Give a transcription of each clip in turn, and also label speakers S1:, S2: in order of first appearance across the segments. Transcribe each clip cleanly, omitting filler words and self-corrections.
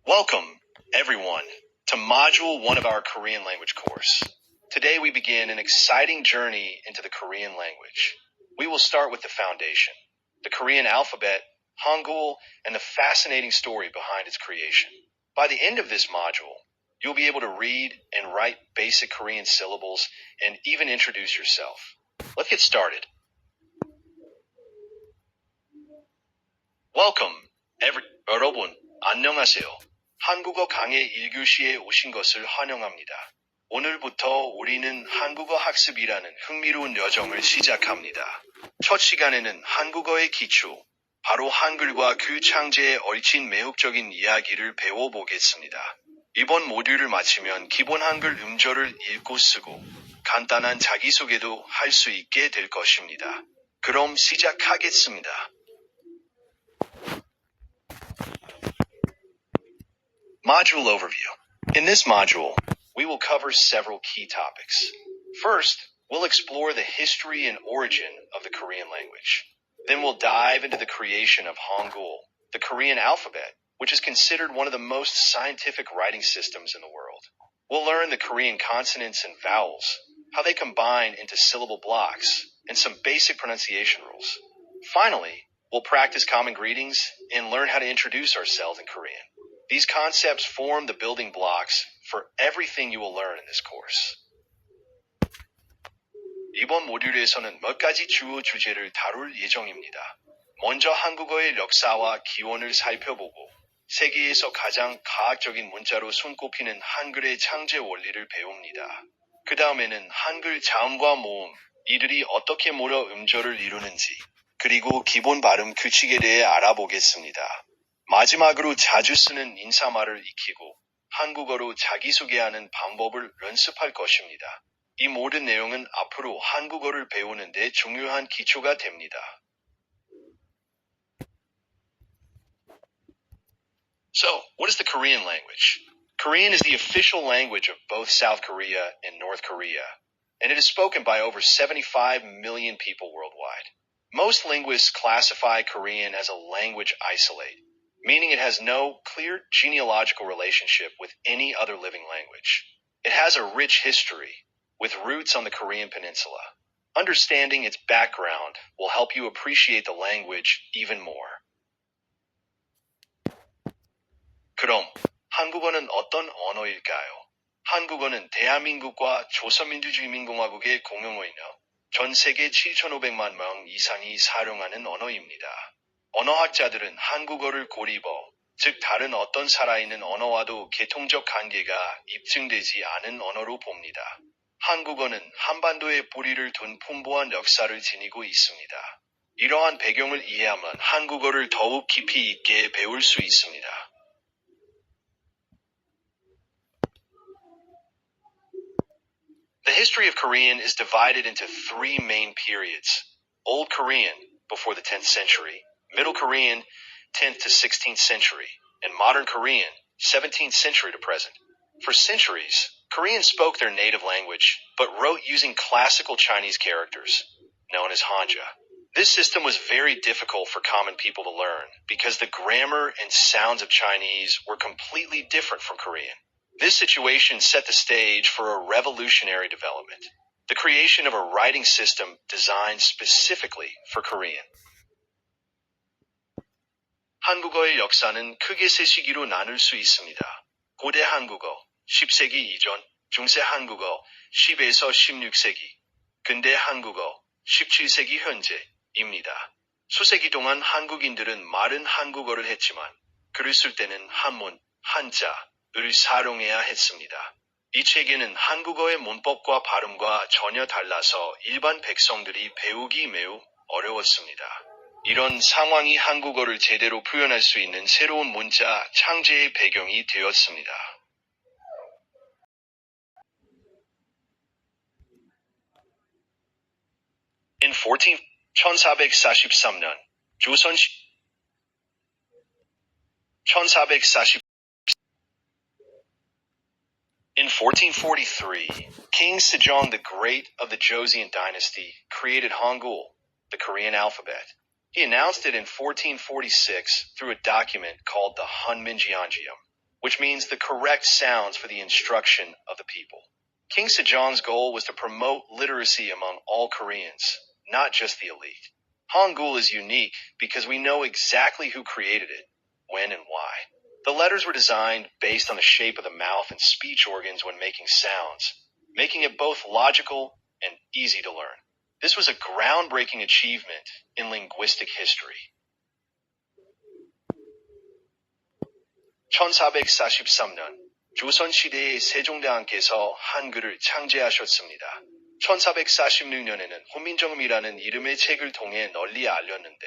S1: Welcome, everyone, to Module 1 of our Korean language course. Today we begin an exciting journey into the Korean language. We will start with the foundation, the Korean alphabet, Hangul, and the fascinating story behind its creation. By the end of this module, you'll be able to read and write basic Korean syllables and even introduce yourself. Let's get started. Welcome, 여러분, 안녕하세요. 한국어 강의 1교시에 오신 것을 환영합니다. 오늘부터 우리는 한국어 학습이라는 흥미로운 여정을 시작합니다. 첫 시간에는 한국어의 기초, 바로 한글과 그 창제에 얽힌 매혹적인 이야기를 배워보겠습니다. 이번 모듈을 마치면 기본 한글 음절을 읽고 쓰고 간단한 자기소개도 할 수 있게 될 것입니다. 그럼 시작하겠습니다. Module Overview. In this module, we will cover several key topics. First, we'll explore the history and origin of the Korean language. Then we'll dive into the creation of Hangul, the Korean alphabet, which is considered one of the most scientific writing systems in the world. We'll learn the Korean consonants and vowels, how they combine into syllable blocks, and some basic pronunciation rules. Finally, we'll practice common greetings and learn how to introduce ourselves in Korean. These concepts form the building blocks for everything you will learn in this course. 이번 모듈에서는 몇 가지 주요 주제를 다룰 예정입니다. 먼저 한국어의 역사와 기원을 살펴보고 세계에서 가장 과학적인 문자로 손꼽히는 한글의 창제 원리를 배웁니다. 그 다음에는 한글 자음과 모음, 이들이 어떻게 모여 음절을 이루는지, 그리고 기본 발음 규칙에 대해 알아보겠습니다. 마지막으로 자주 쓰는 인사말을 익히고 한국어로 자기소개하는 방법을 연습할 것입니다. 이 모든 내용은 앞으로 한국어를 배우는 데 중요한 기초가 됩니다. So, what is the Korean language? Korean is the official language of both South Korea and North Korea, and it is spoken by over 75 million people worldwide. Most linguists classify Korean as a language isolate, meaning it has no clear genealogical relationship with any other living language. It has a rich history, with roots on the Korean peninsula. Understanding its background will help you appreciate the language even more. 그럼 한국어는 어떤 언어일까요? 한국어는 대한민국과 조선민주주의민공화국의 공용어이며 전 세계 7,500만 명 이상이 사용하는 언어입니다. 언어학자들은 한국어를 고리버, 즉 다른 어떤 살아있는 언어와도 계통적 관계가 입증되지 않은 언어로 봅니다. 한국어는 한반도에 뿌리를 둔 풍부한 역사를 지니고 있습니다. 이러한 배경을 이해하면 한국어를 더욱 깊이 있게 배울 수 있습니다. The history of Korean is divided into three main periods: Old Korean, before the 10th century, Middle Korean, 10th to 16th century, and Modern Korean, 17th century to present. For centuries, Koreans spoke their native language, but wrote using classical Chinese characters, known as Hanja. This system was very difficult for common people to learn because the grammar and sounds of Chinese were completely different from Korean. This situation set the stage for a revolutionary development, the creation of a writing system designed specifically for Korean. 한국어의 역사는 크게 세 시기로 나눌 수 있습니다. 고대 한국어, 10세기 이전, 중세 한국어, 10에서 16세기, 근대 한국어, 17세기 현재입니다. 수세기 동안 한국인들은 말은 한국어를 했지만 글을 쓸 때는 한문, 한자를 사용해야 했습니다. 이 체계는 한국어의 문법과 발음과 전혀 달라서 일반 백성들이 배우기 매우 어려웠습니다. 이런 상황이 한국어를 제대로 표현할 수 있는 새로운 문자 창제의 배경이 되었습니다. In 1443년, 조선 1440 In 1443, King Sejong the Great of the Joseon dynasty created Hangul, the Korean alphabet. He announced it in 1446 through a document called the Hunminjeongeum. which means the correct sounds for the instruction of the people. King Sejong's goal was to promote literacy among all Koreans, not just the elite. Hangul is unique because we know exactly who created it, when and why. The letters were designed based on the shape of the mouth and speech organs when making sounds, making it both logical and easy to learn. This was a groundbreaking achievement in linguistic history. 1443년 조선시대의 세종대왕께서 한글을 창제하셨습니다. 1446년에는 훈민정음이라는 이름의 책을 통해 널리 알렸는데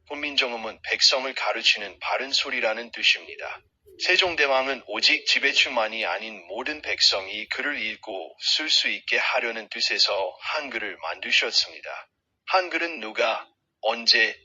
S1: 훈민정음은 백성을 가르치는 바른 소리라는 뜻입니다. 세종대왕은 오직 지배층만이 아닌 모든 백성이 글을 읽고 쓸 수 있게 하려는 뜻에서 한글을 만드셨습니다. 한글은 누가, 언제,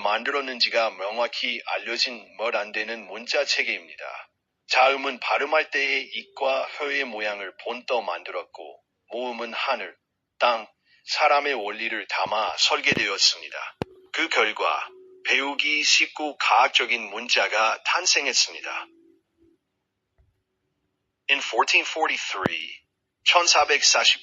S1: 만들었는지가 명확히 알려진 몇 안 되는 문자 체계입니다. 자음은 발음할 때의 입과 혀의 모양을 본떠 만들었고, 모음은 하늘, 땅, 사람의 원리를 담아 설계되었습니다. 그 결과 배우기 쉽고 과학적인 문자가 탄생했습니다. In 1443, 1440.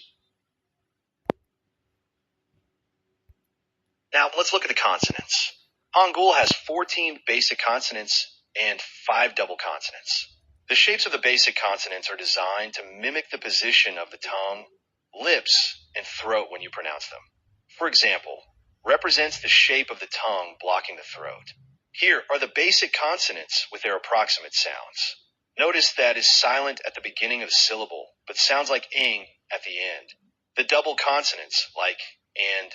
S1: Now, let's look at the consonants. Hangul has 14 basic consonants and 5 double consonants. The shapes of the basic consonants are designed to mimic the position of the tongue, lips, and throat when you pronounce them. For example, represents the shape of the tongue blocking the throat. Here are the basic consonants with their approximate sounds. Notice that is silent at the beginning of a syllable, but sounds like ing at the end. The double consonants, like and,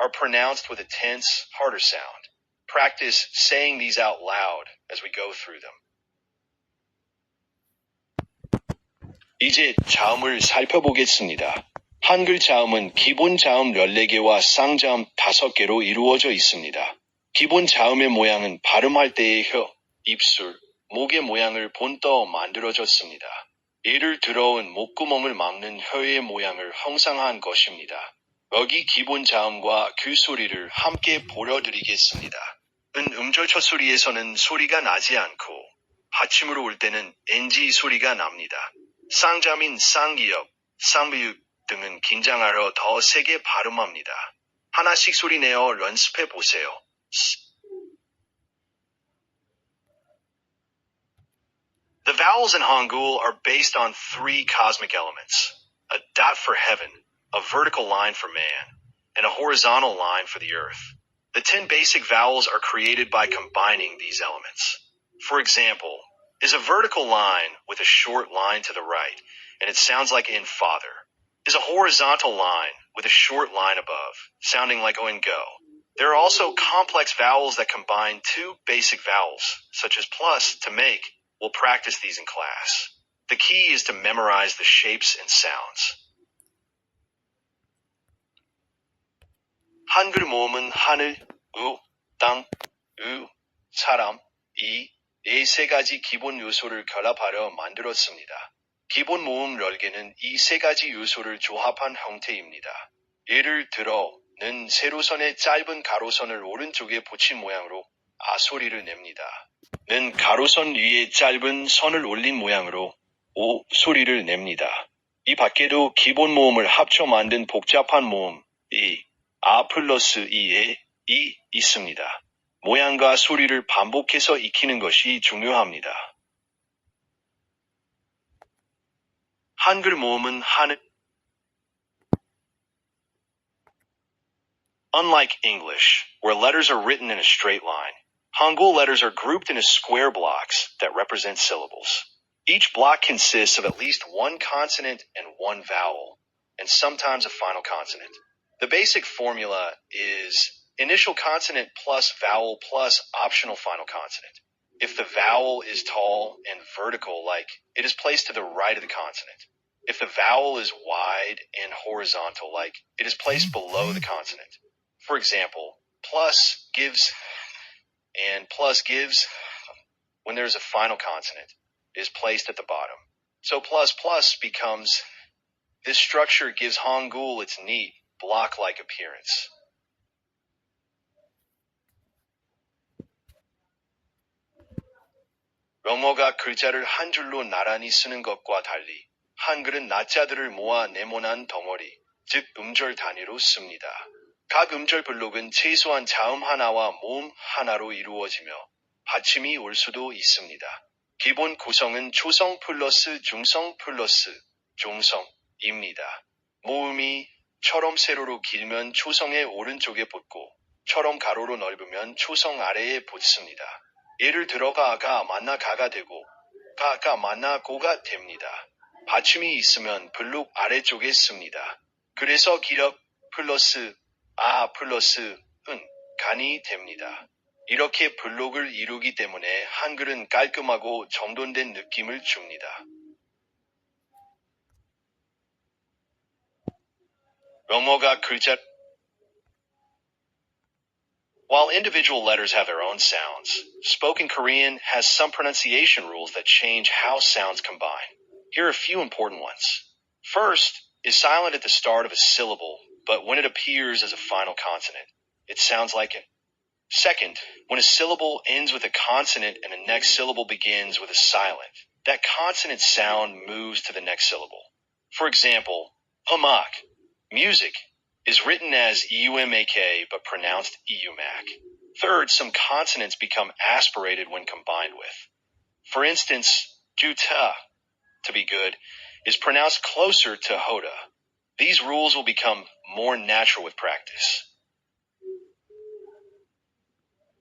S1: are pronounced with a tense, harder sound. Practice saying these out loud as we go through them. 이제 자음을 살펴보겠습니다. 한글 자음은 기본 자음 14개와 쌍자음 5개로 이루어져 있습니다. 기본 자음의 모양은 발음할 때의 혀, 입술, 목의 모양을 본떠 만들어졌습니다. 예를 들어은 목구멍을 막는 혀의 모양을 형상한 것입니다. 여기 기본 자음과 그 소리를 함께 보여드리겠습니다. 은 음절 첫 소리에서는 소리가 나지 않고 받침으로 올 때는 NG 소리가 납니다. 쌍자민 쌍기역, 쌍비읍 등은 긴장하러 더 세게 발음합니다. 하나씩 소리 내어 연습해 보세요. The vowels in Hangul are based on 3 cosmic elements: a dot for heaven, a vertical line for man, and a horizontal line for the earth. The 10 basic vowels are created by combining these elements. For example, is a vertical line with a short line to the right, and it sounds like in father. Is a horizontal line with a short line above, sounding like o and go. There are also complex vowels that combine 2 basic vowels, such as plus, to make. We'll practice these in class. The key is to memorize the shapes and sounds. 한글 모음은 하늘, 우, 땅, 우, 사람, 이, 이 3가지 기본 요소를 결합하여 만들었습니다. 기본 모음 10개는 이 3가지 요소를 조합한 형태입니다. 예를 들어, 는 세로선의 짧은 가로선을 오른쪽에 붙인 모양으로 아 소리를 냅니다. 는 가로선 위에 짧은 선을 올린 모양으로 오 소리를 냅니다. 이 밖에도 기본 모음을 합쳐 만든 복잡한 모음, 이, 아 플러스 이에 이 있습니다. 모양과 소리를 반복해서 익히는 것이 중요합니다. 한글 모음은 하늘. Unlike English, where letters are written in a straight line, Hangul letters are grouped into square blocks that represent syllables. Each block consists of at least 1 consonant and 1 vowel, and sometimes a final consonant. The basic formula is initial consonant plus vowel plus optional final consonant. If the vowel is tall and vertical, like, it is placed to the right of the consonant. If the vowel is wide and horizontal, like, it is placed below the consonant. For example, plus gives and plus gives, when there is a final consonant, is placed at the bottom. So plus plus becomes, this structure gives Hangul its neat, block-like appearance. 영어가 글자를 한 줄로 나란히 쓰는 것과 달리 한글은 낮자들을 모아 네모난 덩어리, 즉 음절 단위로 씁니다. 각 음절 블록은 최소한 자음 하나와 모음 하나로 이루어지며 받침이 올 수도 있습니다. 기본 구성은 초성 플러스 중성 플러스 종성입니다. 모음이 처럼 세로로 길면 초성의 오른쪽에 붙고 처럼 가로로 넓으면 초성 아래에 붙습니다. 예를 들어 가가 만나 가가 되고 가가 만나 고가 됩니다. 받침이 있으면 블록 아래쪽에 씁니다. 그래서 기력 플러스 아 플러스 은 간이 됩니다. 이렇게 블록을 이루기 때문에 한글은 깔끔하고 정돈된 느낌을 줍니다. 영어가 글자 While individual letters have their own sounds, spoken Korean has some pronunciation rules that change how sounds combine. Here are a few important ones. First is silent at the start of a syllable, but when it appears as a final consonant, it sounds like it. Second, when a syllable ends with a consonant and the next syllable begins with a silent, that consonant sound moves to the next syllable. For example, umak, music, is written as eumak but pronounced eumac. Third, some consonants become aspirated when combined with. For instance, juta, to be good, is pronounced closer to hoda. These rules will become more natural with practice.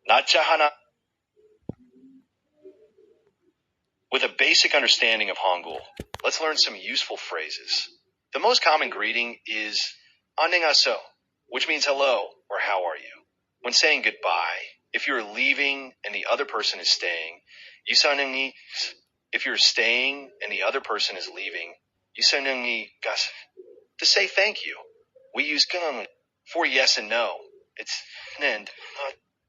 S1: 낮자 하나. With a basic understanding of Hangul, let's learn some useful phrases. The most common greeting is 안녕하세요, which means hello or how are you. When saying goodbye, if you're leaving and the other person is staying, 이사님이. If you're staying and the other person is leaving, 이사님이 가세요. To say thank you, we use gung for yes and no. It's and.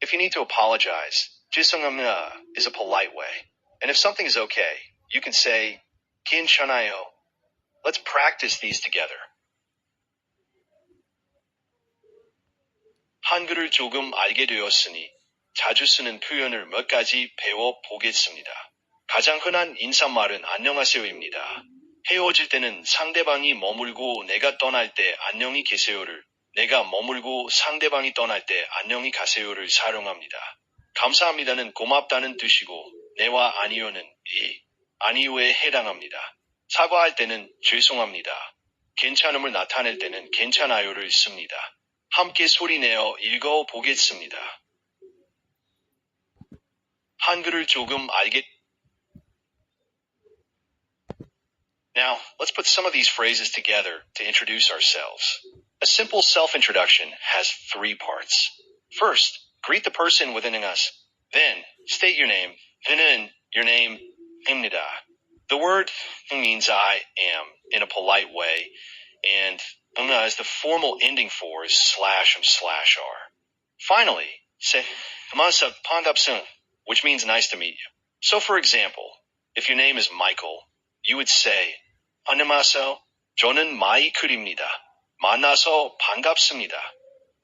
S1: If you need to apologize, 죄송합니다 is a polite way. And if something is okay, you can say 괜찮아요. Let's practice these together. 한글을 조금 알게 되었으니 자주 쓰는 표현을 몇 가지 배워 보겠습니다. 가장 흔한 인사말은 안녕하세요입니다. 헤어질 때는 상대방이 머물고 내가 떠날 때 안녕히 계세요를, 내가 머물고 상대방이 떠날 때 안녕히 가세요를 사용합니다. 감사합니다는 고맙다는 뜻이고 네와 아니요는 아니요에 해당합니다. 사과할 때는 죄송합니다. 괜찮음을 나타낼 때는 괜찮아요를 씁니다. 함께 소리내어 읽어보겠습니다. 한글을 조금 알게. Now, let's put some of these phrases together to introduce ourselves. A simple self-introduction has 3 parts. First, greet the person with 안녕하세요. Then, state your name. Then, your name, 입니다. The word means I am in a polite way, and as the formal ending for is /r. Finally, say 만나서 반갑습니다, which means nice to meet you. So for example, if your name is Michael, you would say 안녕하세요. 저는 마이클입니다. 만나서 반갑습니다.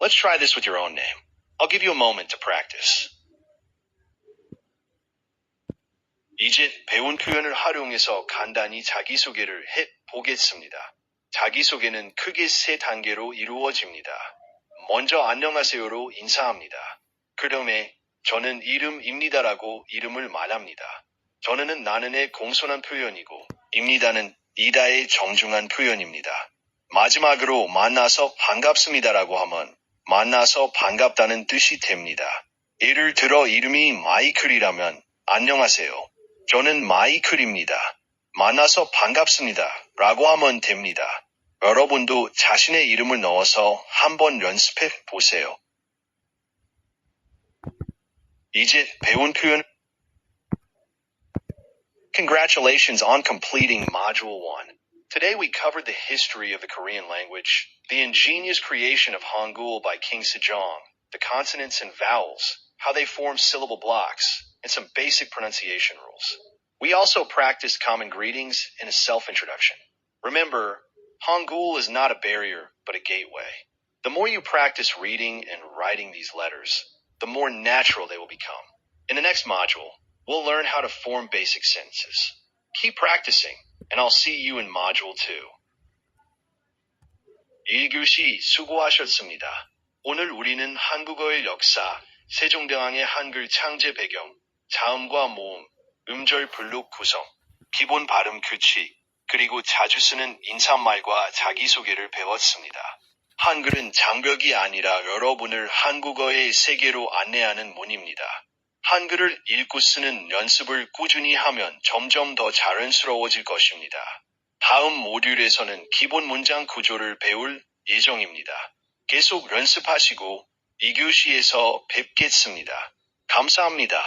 S1: Let's try this with your own name. I'll give you a moment to practice. 이제 배운 표현을 활용해서 간단히 자기소개를 해보겠습니다. 자기소개는 크게 3단계로 이루어집니다. 먼저 안녕하세요로 인사합니다. 그 다음에 저는 이름입니다라고 이름을 말합니다. 저는 나는의 공손한 표현이고 입니다는 이다의 정중한 표현입니다. 마지막으로 만나서 반갑습니다라고 하면 만나서 반갑다는 뜻이 됩니다. 예를 들어 이름이 마이클이라면 안녕하세요. 저는 마이클입니다. 만나서 반갑습니다. 라고 하면 됩니다. 여러분도 자신의 이름을 넣어서 한번 연습해 보세요. 이제 배운 표현. Congratulations on completing Module 1. Today we covered the history of the Korean language, the ingenious creation of Hangul by King Sejong, the consonants and vowels, how they form syllable blocks, and some basic pronunciation rules. We also practiced common greetings and a self-introduction. Remember, Hangul is not a barrier, but a gateway. The more you practice reading and writing these letters, the more natural they will become. In the next module, we'll learn how to form basic sentences. Keep practicing, and I'll see you in Module 2. 1교시 수고하셨습니다. 오늘 우리는 한국어의 역사, 세종대왕의 한글 창제 배경, 자음과 모음, 음절 분록 구성, 기본 발음 규칙, 그리고 자주 쓰는 인사말과 자기소개를 배웠습니다. 한글은 장벽이 아니라 여러분을 한국어의 세계로 안내하는 문입니다. 한글을 읽고 쓰는 연습을 꾸준히 하면 점점 더 자연스러워질 것입니다. 다음 모듈에서는 기본 문장 구조를 배울 예정입니다. 계속 연습하시고 2교시에서 뵙겠습니다. 감사합니다.